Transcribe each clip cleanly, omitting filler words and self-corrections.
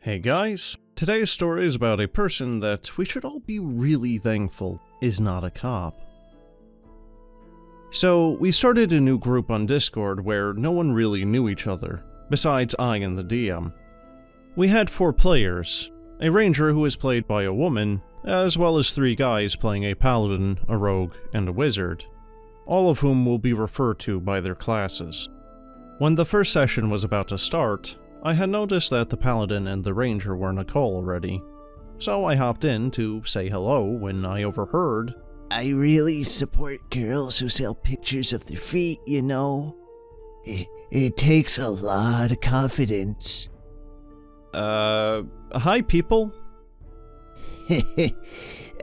Hey guys, today's story is about a person that we should all be really thankful is not a cop. So, we started a new group on Discord where no one really knew each other, besides I and the DM. We had 4 players, a ranger who was played by a woman, as well as 3 guys playing a paladin, a rogue, and a wizard, all of whom will be referred to by their classes. When the first session was about to start, I had noticed that the paladin and the ranger were in a call already, so I hopped in to say hello when I overheard, "I really support girls who sell pictures of their feet, you know. It takes a lot of confidence." Hi people?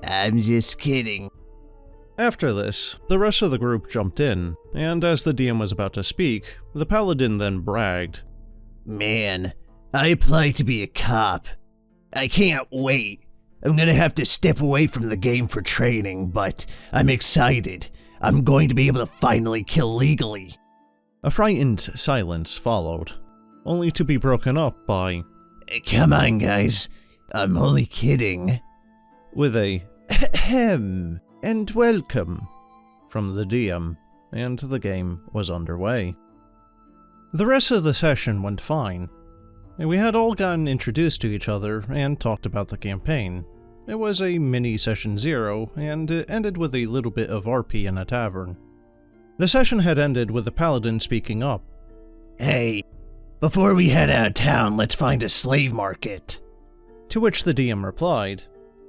I'm just kidding. After this, the rest of the group jumped in, and as the DM was about to speak, the paladin then bragged, "Man, I applied to be a cop. I can't wait. I'm gonna have to step away from the game for training, but I'm excited. I'm going to be able to finally kill legally." A frightened silence followed, only to be broken up by, "Come on, guys. I'm only kidding." with a ahem and welcome from the DM, and the game was underway. The rest of the session went fine. We had all gotten introduced to each other and talked about the campaign. It was a mini session 0, and it ended with a little bit of RP in a tavern. The session had ended with the paladin speaking up. "Hey, before we head out of town, let's find a slave market." To which the DM replied,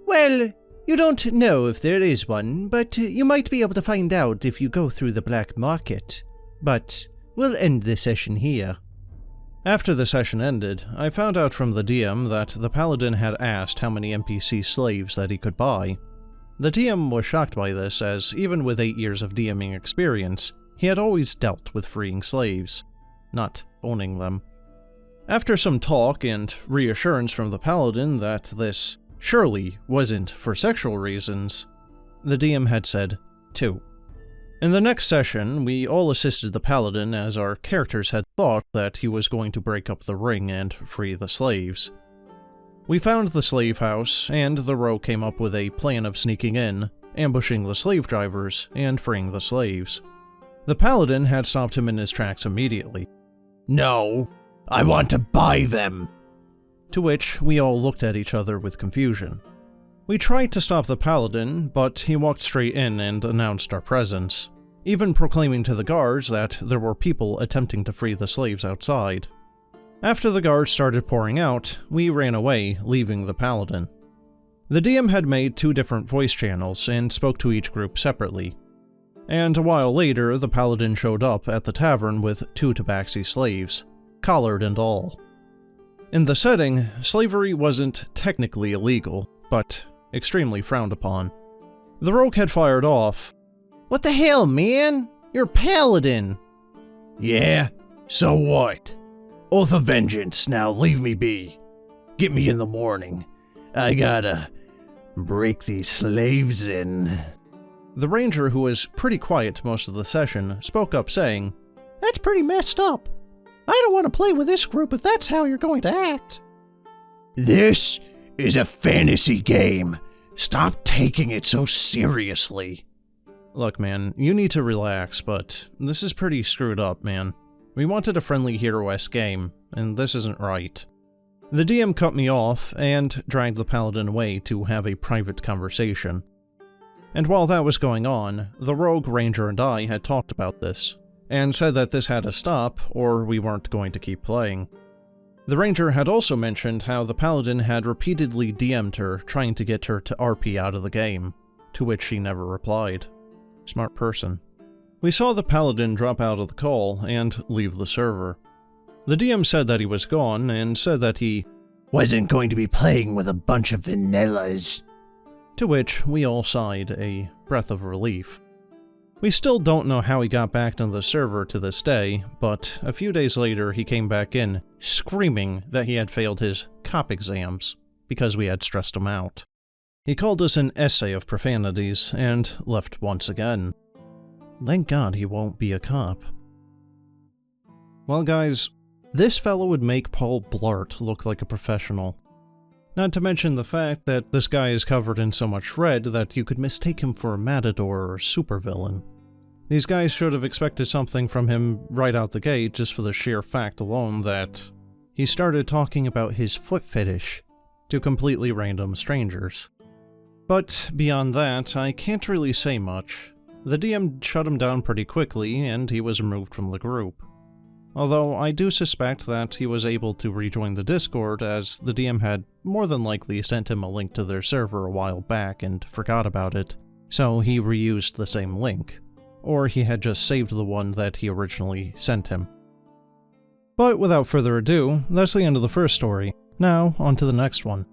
"Well, you don't know if there is one, but you might be able to find out if you go through the black market. But we'll end the session here." After the session ended, I found out from the DM that the paladin had asked how many NPC slaves that he could buy. The DM was shocked by this, as even with 8 years of DMing experience, he had always dealt with freeing slaves, not owning them. After some talk and reassurance from the paladin that this surely wasn't for sexual reasons, the DM had said 2. In the next session, we all assisted the paladin as our characters had thought that he was going to break up the ring and free the slaves. We found the slave house, and the rogue came up with a plan of sneaking in, ambushing the slave drivers, and freeing the slaves. The paladin had stopped him in his tracks immediately. "No, I want to buy them." To which we all looked at each other with confusion. We tried to stop the paladin, but he walked straight in and announced our presence, even proclaiming to the guards that there were people attempting to free the slaves outside. After the guards started pouring out, we ran away, leaving the paladin. The DM had made 2 different voice channels and spoke to each group separately. And a while later, the paladin showed up at the tavern with 2 tabaxi slaves, collared and all. In the setting, slavery wasn't technically illegal, but extremely frowned upon. The rogue had fired off, "What the hell, man? You're a paladin!" "Yeah? So what? Oath of vengeance, now leave me be. Get me in the morning. I gotta break these slaves in." The ranger, who was pretty quiet most of the session, spoke up saying, "That's pretty messed up. I don't want to play with this group if that's how you're going to act." "This is a fantasy game. Stop taking it so seriously." "Look man, you need to relax, but this is pretty screwed up, man. We wanted a friendly hero-esque game, and this isn't right." The DM cut me off and dragged the paladin away to have a private conversation. And while that was going on, the rogue, ranger, and I had talked about this, and said that this had to stop or we weren't going to keep playing. The ranger had also mentioned how the paladin had repeatedly DM'd her trying to get her to RP out of the game, to which she never replied. Smart person. We saw the paladin drop out of the call and leave the server. The DM said that he was gone and said that he wasn't going to be playing with a bunch of vanillas. To which we all sighed a breath of relief. We still don't know how he got back on the server to this day, but a few days later he came back in, screaming that he had failed his cop exams, because we had stressed him out. He called us an essay of profanities, and left once again. Thank God he won't be a cop. Well guys, this fellow would make Paul Blart look like a professional. Not to mention the fact that this guy is covered in so much red that you could mistake him for a matador or supervillain. These guys should have expected something from him right out the gate just for the sheer fact alone that he started talking about his foot fetish to completely random strangers. But beyond that, I can't really say much. The DM shut him down pretty quickly, and he was removed from the group. Although I do suspect that he was able to rejoin the Discord, as the DM had more than likely sent him a link to their server a while back and forgot about it, so he reused the same link. Or he had just saved the one that he originally sent him. But without further ado, that's the end of the first story. Now, on to the next one.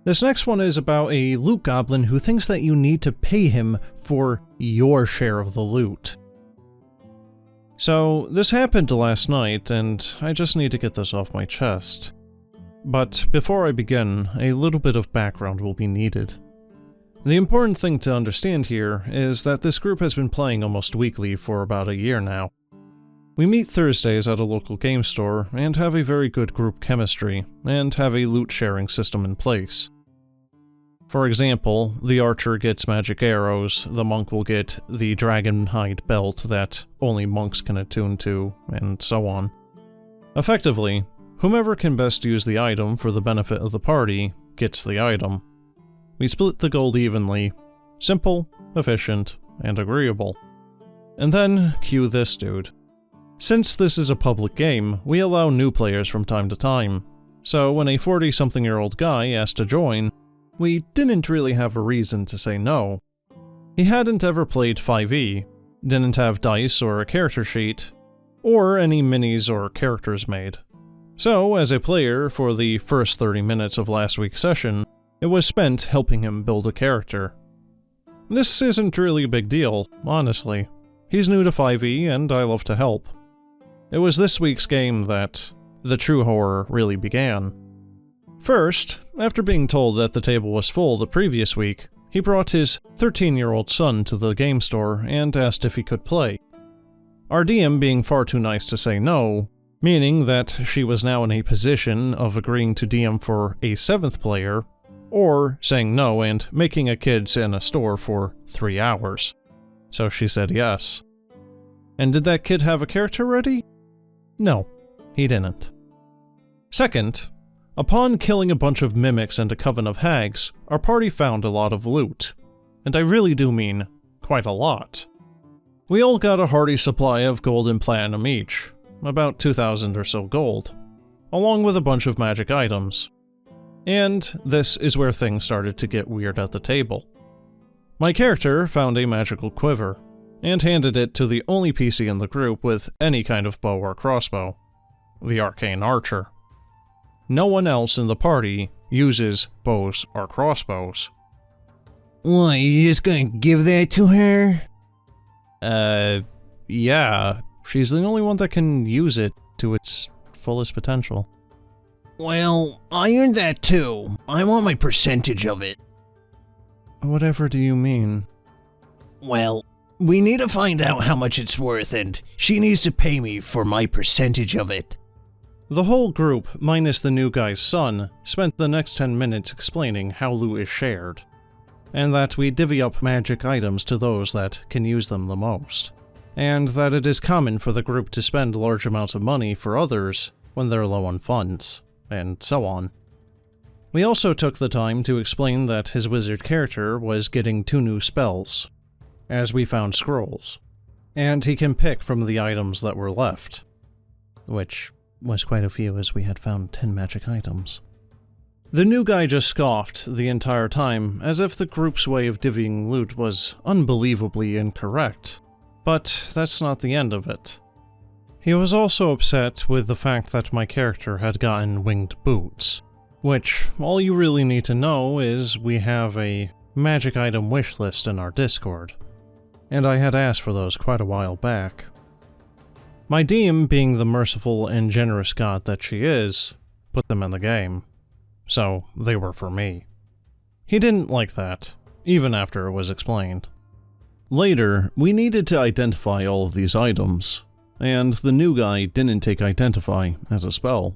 This next one is about a loot goblin who thinks that you need to pay him for your share of the loot. So, this happened last night, and I just need to get this off my chest. But before I begin, a little bit of background will be needed. The important thing to understand here is that this group has been playing almost weekly for about a year now. We meet Thursdays at a local game store, and have a very good group chemistry, and have a loot sharing system in place. For example, the archer gets magic arrows, the monk will get the dragon hide belt that only monks can attune to, and so on. Effectively, whomever can best use the item for the benefit of the party gets the item. We split the gold evenly. Simple, efficient, and agreeable. And then, cue this dude. Since this is a public game, we allow new players from time to time, so when a 40-something-year-old guy asked to join, we didn't really have a reason to say no. He hadn't ever played 5e, didn't have dice or a character sheet, or any minis or characters made. So, as a player, for the first 30 minutes of last week's session, it was spent helping him build a character. This isn't really a big deal, honestly. He's new to 5e, and I love to help. It was this week's game that the true horror really began. First, after being told that the table was full the previous week, he brought his 13-year-old son to the game store and asked if he could play. Our DM being far too nice to say no, meaning that she was now in a position of agreeing to DM for a 7th player, or saying no and making a kid sit in a store for 3 hours. So she said yes. And did that kid have a character ready? No, he didn't. Second, upon killing a bunch of mimics and a coven of hags, our party found a lot of loot. And I really do mean quite a lot. We all got a hearty supply of gold and platinum each, about 2,000 or so gold, along with a bunch of magic items. And this is where things started to get weird at the table. My character found a magical quiver, and handed it to the only PC in the group with any kind of bow or crossbow, the arcane archer. No one else in the party uses bows or crossbows. What, you just gonna give that to her? Yeah. She's the only one that can use it to its fullest potential. Well, I earned that too. I want my percentage of it. Whatever do you mean? Well, we need to find out how much it's worth, and she needs to pay me for my percentage of it. The whole group, minus the new guy's son, spent the next 10 minutes explaining how loot is shared, and that we divvy up magic items to those that can use them the most, and that it is common for the group to spend large amounts of money for others when they're low on funds, and so on. We also took the time to explain that his wizard character was getting 2 new spells, as we found scrolls, and he can pick from the items that were left, which was quite a few as we had found 10 magic items. The new guy just scoffed the entire time, as if the group's way of divvying loot was unbelievably incorrect. But that's not the end of it. He was also upset with the fact that my character had gotten winged boots, which all you really need to know is we have a magic item wish list in our Discord, and I had asked for those quite a while back. My DM, being the merciful and generous god that she is, put them in the game, so they were for me. He didn't like that, even after it was explained. Later, we needed to identify all of these items, and the new guy didn't take Identify as a spell.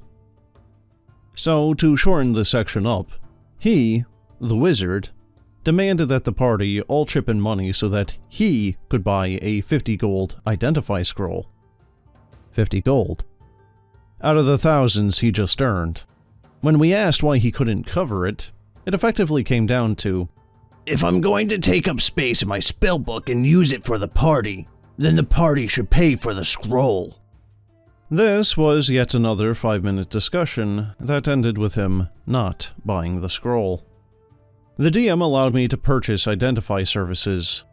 So, to shorten this section up, he, the wizard, demanded that the party all chip in money so that he could buy a 50 gold Identify scroll. 50 gold. Out of the thousands he just earned. When we asked why he couldn't cover it, it effectively came down to, if I'm going to take up space in my spellbook and use it for the party, then the party should pay for the scroll. This was yet another 5-minute discussion that ended with him not buying the scroll. The DM allowed me to purchase Identify services,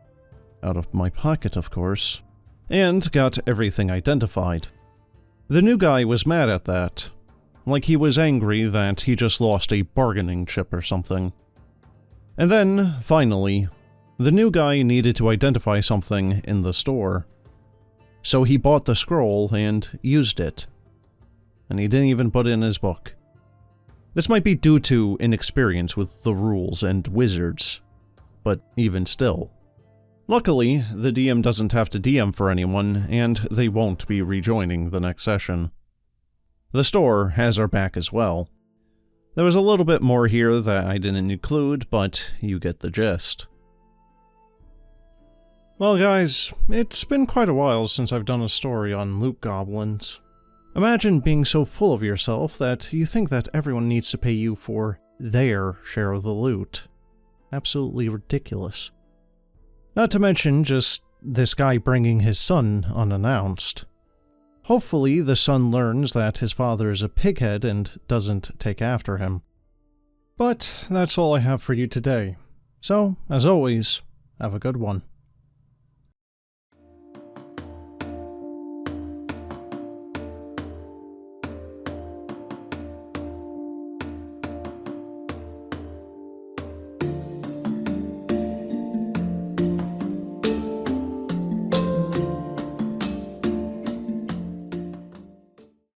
out of my pocket of course, and got everything identified. The new guy was mad at that, like he was angry that he just lost a bargaining chip or something. And then, finally, the new guy needed to identify something in the store. So he bought the scroll and used it. And he didn't even put it in his book. This might be due to inexperience with the rules and wizards, but even still. Luckily, the DM doesn't have to DM for anyone, and they won't be rejoining the next session. The store has our back as well. There was a little bit more here that I didn't include, but you get the gist. Well guys, it's been quite a while since I've done a story on loot goblins. Imagine being so full of yourself that you think that everyone needs to pay you for their share of the loot. Absolutely ridiculous. Not to mention just this guy bringing his son unannounced. Hopefully the son learns that his father is a pighead and doesn't take after him. But that's all I have for you today. So, as always, have a good one.